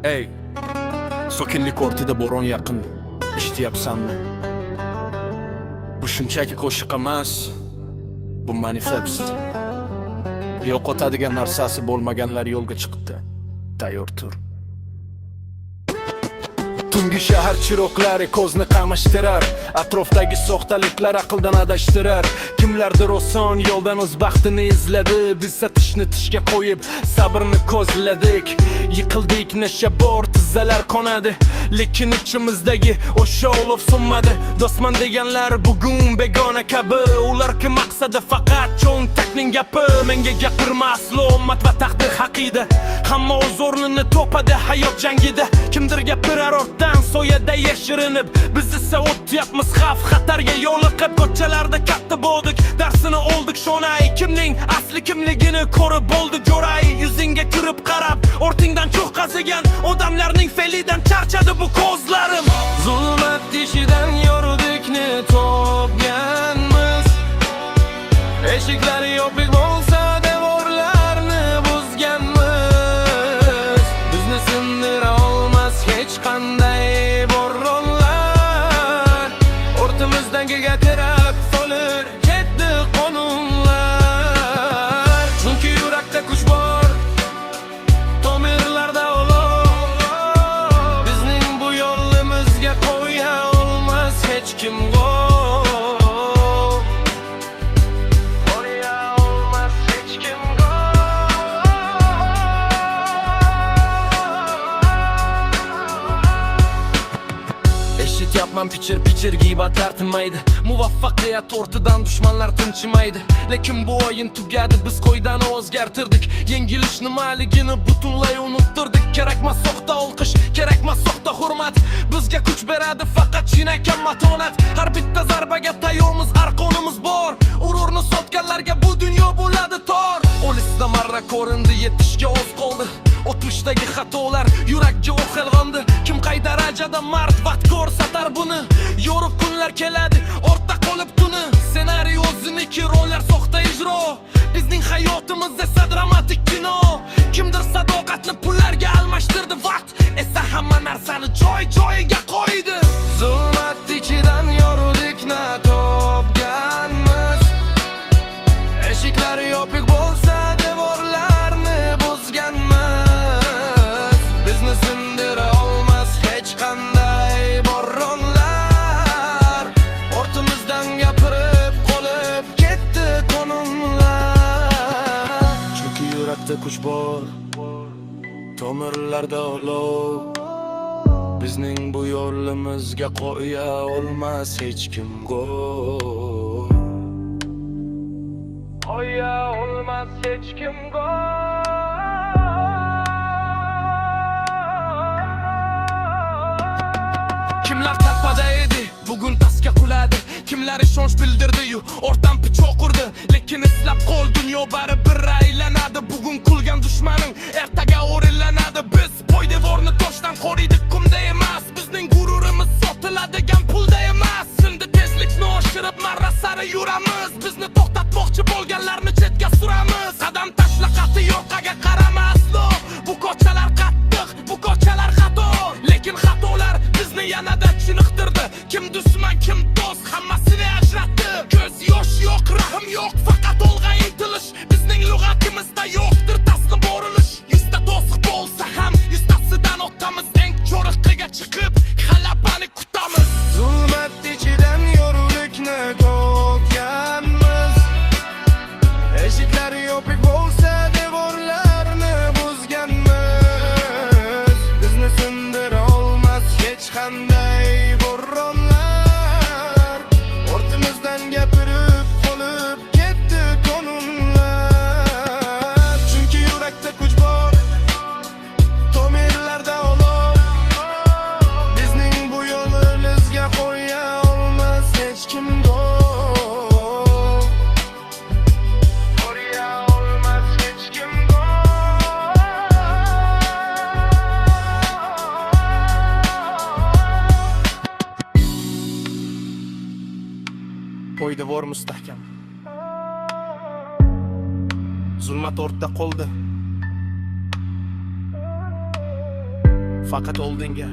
Ey, sokinlik o'rtida bo'ron yaqin. Eshityapsanmi? Bu shunchaki qo'shiq emas, bu manifest. Yo'qotadigan narsasi bo'lmaganlar yo'lga chiqdi. Tayyor tur. Tungi shahar chiroqlari ko'zni qamashtirar, atrofdagi soxtaliklar aqldan adashtirar. Kimlardir oson yo'ldan o'z baxtini izladi, bizsa tishni tishga qo'yib sabrni ko'zladik. Yiqildik, nasha bor, tizzalar qonadi, lekin ichimizdagi o'sha olov so'nmadi. Do'stman deganlar bugun begona kabi, ularki maqsadi faqat cho'ntakning gapi. Menga gapirma aslo ummat va taqdir haqida, hamma o'z o'rnini topadi hayot jangida. Kimdir gapirar ortdan soyada yashirinib, biz esa o'tyapmiz xavf xatarga yo'liqib. Ko'chalarda katta bo'ldik, darsini oldik shonay, kimning asli kimligini ko'rib bo'ldi jo'ray. Yuzingga kirib qarab, ortingdan cho'q qazigan odamlarning fe'lidan charchadi bu ko'zlarim. Zulmat tishidan yo'rdikni topganmiz, eshiklari yopiq bo'lsa devorlarni buzganmiz. Bizni sindira olmas hech qanday bo'ronlar, o'rtamizdan tirab solir ketdi qonunlar. Chunki yurakda kuch bor, tomirlarda olov, bizning bu yo'limizga qo'ya olmas hech kim qo'l. Eshityapman pichir g'iybatlar tinmaydi, muvaffaqiyat ortidan dushmanlar tinchimaydi. Lekin bu o'yin tugadi, biz qo'ydan o'zgartirdik. Yengilish nimaligini butunlay unuttirdik. Kerakmas soxta olqish, kerakmas soxta hurmat, bizga kuch beradi faqat chinakam matonat. Har bitta zarbaga tayyormiz, arqonimiz bor. Ururni sotganlarga bu dunyo bo'ladi tor. Olisda marra ko'rindi, yetishga oz qoldi. O'tmishdagi xatolar yurakka o'q ilg'ondi. Kim qay darajada mard vaqt ko'rsatar buni? Yo'riq kunlar keladi, ortda qolib tuni. Ssenariy o'ziniki, rollar soxta ijro. Bizning hayotimiz esa dramatik kino. Kimdir sadoqatni pullarga almashtirdi, vaqt esa hamma narsani joy-joyiga qo'ydi. Zulmat ichidan yo'rdikni topganmiz, eshiklari yopiq bo'lsa devorlarni buzganmiz. Bizni sindira olmas hech qanday bo'ronlar, ortimizdan gapirib qolib ketdi qonunlar. Chunki yurakda kuch bor, tomirlarda olov, bizning bu yo'limizga qo'ya olmas hech kim qo'l. Qo'ya olmas hech kim qo'l. Kimlar tapada edi, bugun tasga quladi. Kimlar ishonch bildirdi-yu, ortam pichoq urdi. Lekin eslab qol, dunyo baribir aylanadi. Bugun kulgan dushmaning ertaga o'rinlanadi. Biz poydevorni toshdan qoriydik, qumda emas. Bizning g'ururimiz sotiladigan pulda emas. Sindi tezlikni oshirib marra sari yuramiz. Bizni to'xtatmoqchi bo'lganlarni chetga suramiz. Qadam tashla, qati yo'qaga qarama aslo. Bu ko'chalar qattiq, bu ko'chalar xato. Lekin xatolar bizni yanada chiniqtirdi. Kim dushman, kim do'st, hammasini ajratdi. Ko'z yosh yo'q, rahm yo'q, faqat olg'a intilish. Bizning lug'atimizda yo'qdir taslim borilish. Yuzta to'siq bo'lsa ham yuztasidan o'tamiz. Eng cho'riqiga chiqib g'alabani kutamiz. Zulmat ichidan yo'rlikni topganmiz, eshiklari yopiq bo'lsa devorlarni buzganmiz. Bizni sindira olmas hech qanday bo'ronlar, ortimizdan gapirib qolib ketdi qonunlar. Chunki yurakda kuch bor, tomirlarda olov, bizning bu yo'limizga qo'ya olmas hech kim qo'l. Qo'ya olmas hech kim qo'l. Poydevor mustahkam, zulmat ortda qoldi. Fakat oldinga